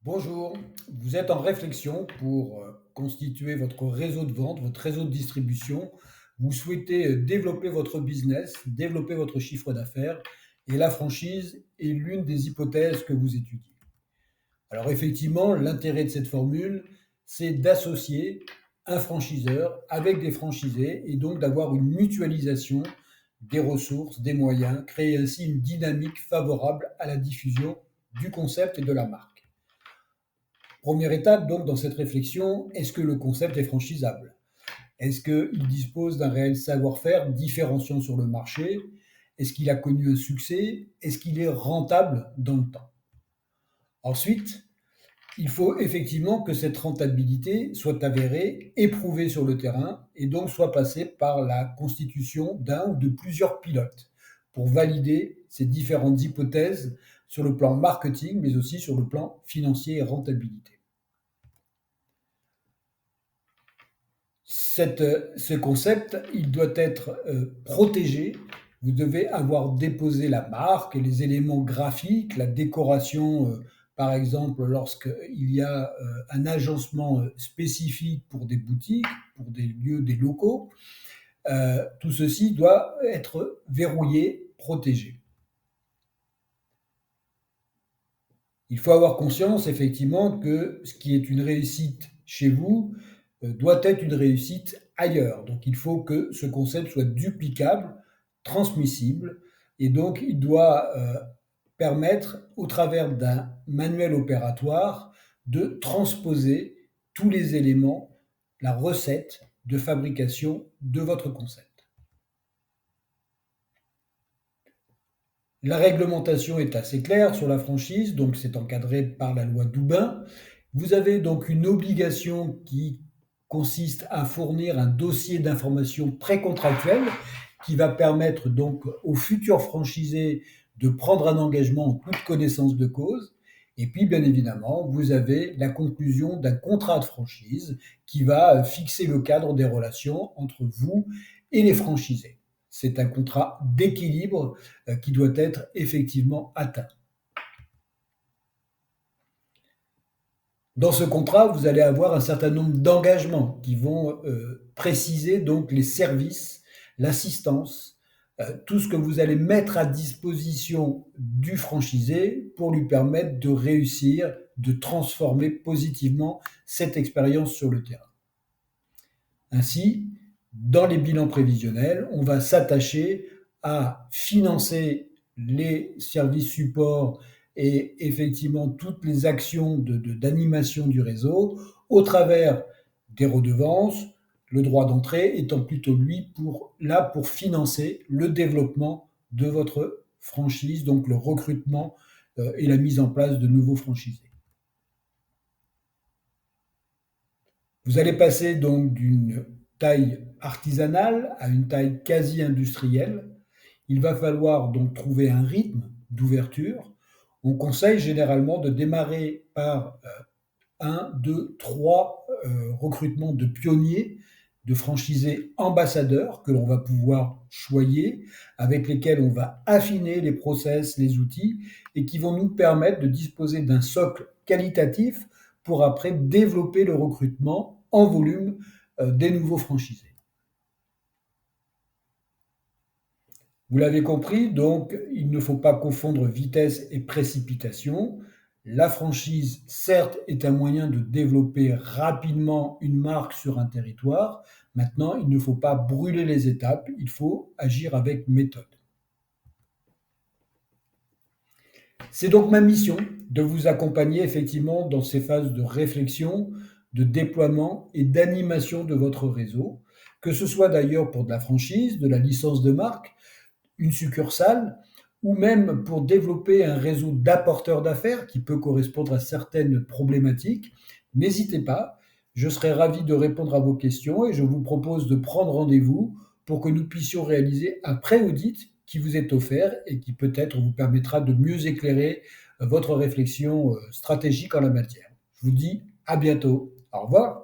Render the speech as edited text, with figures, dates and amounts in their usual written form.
Bonjour, vous êtes en réflexion pour constituer votre réseau de vente, votre réseau de distribution. Vous souhaitez développer votre business, développer votre chiffre d'affaires et la franchise est l'une des hypothèses que vous étudiez. Alors effectivement, l'intérêt de cette formule, c'est d'associer un franchiseur avec des franchisés et donc d'avoir une mutualisation des ressources, des moyens, créer ainsi une dynamique favorable à la diffusion du concept et de la marque. Première étape donc dans cette réflexion, est-ce que le concept est franchisable? Est-ce qu'il dispose d'un réel savoir-faire différenciant sur le marché? Est-ce qu'il a connu un succès? Est-ce qu'il est rentable dans le temps? Ensuite, il faut effectivement que cette rentabilité soit avérée, éprouvée sur le terrain et donc soit passée par la constitution d'un ou de plusieurs pilotes pour valider ces différentes hypothèses sur le plan marketing, mais aussi sur le plan financier et rentabilité. Ce concept, il doit être protégé. Vous devez avoir déposé la marque, les éléments graphiques, la décoration, par exemple, lorsqu'il y a un agencement spécifique pour des boutiques, pour des lieux, des locaux. Tout ceci doit être verrouillé, protégé. Il faut avoir conscience, effectivement, que ce qui est une réussite chez vous doit être une réussite ailleurs. Donc, il faut que ce concept soit duplicable, transmissible, et donc il doit permettre, au travers d'un manuel opératoire, de transposer tous les éléments, la recette de fabrication de votre concept. La réglementation est assez claire sur la franchise, donc c'est encadré par la loi Doubin. Vous avez donc une obligation qui consiste à fournir un dossier d'information précontractuel qui va permettre donc aux futurs franchisés de prendre un engagement en toute connaissance de cause. Et puis, bien évidemment, vous avez la conclusion d'un contrat de franchise qui va fixer le cadre des relations entre vous et les franchisés. C'est un contrat d'équilibre qui doit être effectivement atteint. Dans ce contrat, vous allez avoir un certain nombre d'engagements qui vont préciser donc les services, l'assistance, tout ce que vous allez mettre à disposition du franchisé pour lui permettre de réussir, de transformer positivement cette expérience sur le terrain. Ainsi, dans les bilans prévisionnels, on va s'attacher à financer les services supports et effectivement toutes les actions d'animation du réseau au travers des redevances, le droit d'entrée étant plutôt lui là pour financer le développement de votre franchise, donc le recrutement et la mise en place de nouveaux franchisés. Vous allez passer donc d'une taille artisanale à une taille quasi industrielle. Il va falloir donc trouver un rythme d'ouverture. On conseille généralement de démarrer par un, deux, trois recrutements de pionniers, de franchisés ambassadeurs que l'on va pouvoir choyer, avec lesquels on va affiner les process, les outils, et qui vont nous permettre de disposer d'un socle qualitatif pour après développer le recrutement en volume des nouveaux franchisés. Vous l'avez compris, donc il ne faut pas confondre vitesse et précipitation. La franchise, certes, est un moyen de développer rapidement une marque sur un territoire. Maintenant, il ne faut pas brûler les étapes, il faut agir avec méthode. C'est donc ma mission de vous accompagner effectivement dans ces phases de réflexion, de déploiement et d'animation de votre réseau, que ce soit d'ailleurs pour de la franchise, de la licence de marque, une succursale, ou même pour développer un réseau d'apporteurs d'affaires qui peut correspondre à certaines problématiques. N'hésitez pas, je serai ravi de répondre à vos questions et je vous propose de prendre rendez-vous pour que nous puissions réaliser un pré-audit qui vous est offert et qui peut-être vous permettra de mieux éclairer votre réflexion stratégique en la matière. Je vous dis à bientôt. Au revoir.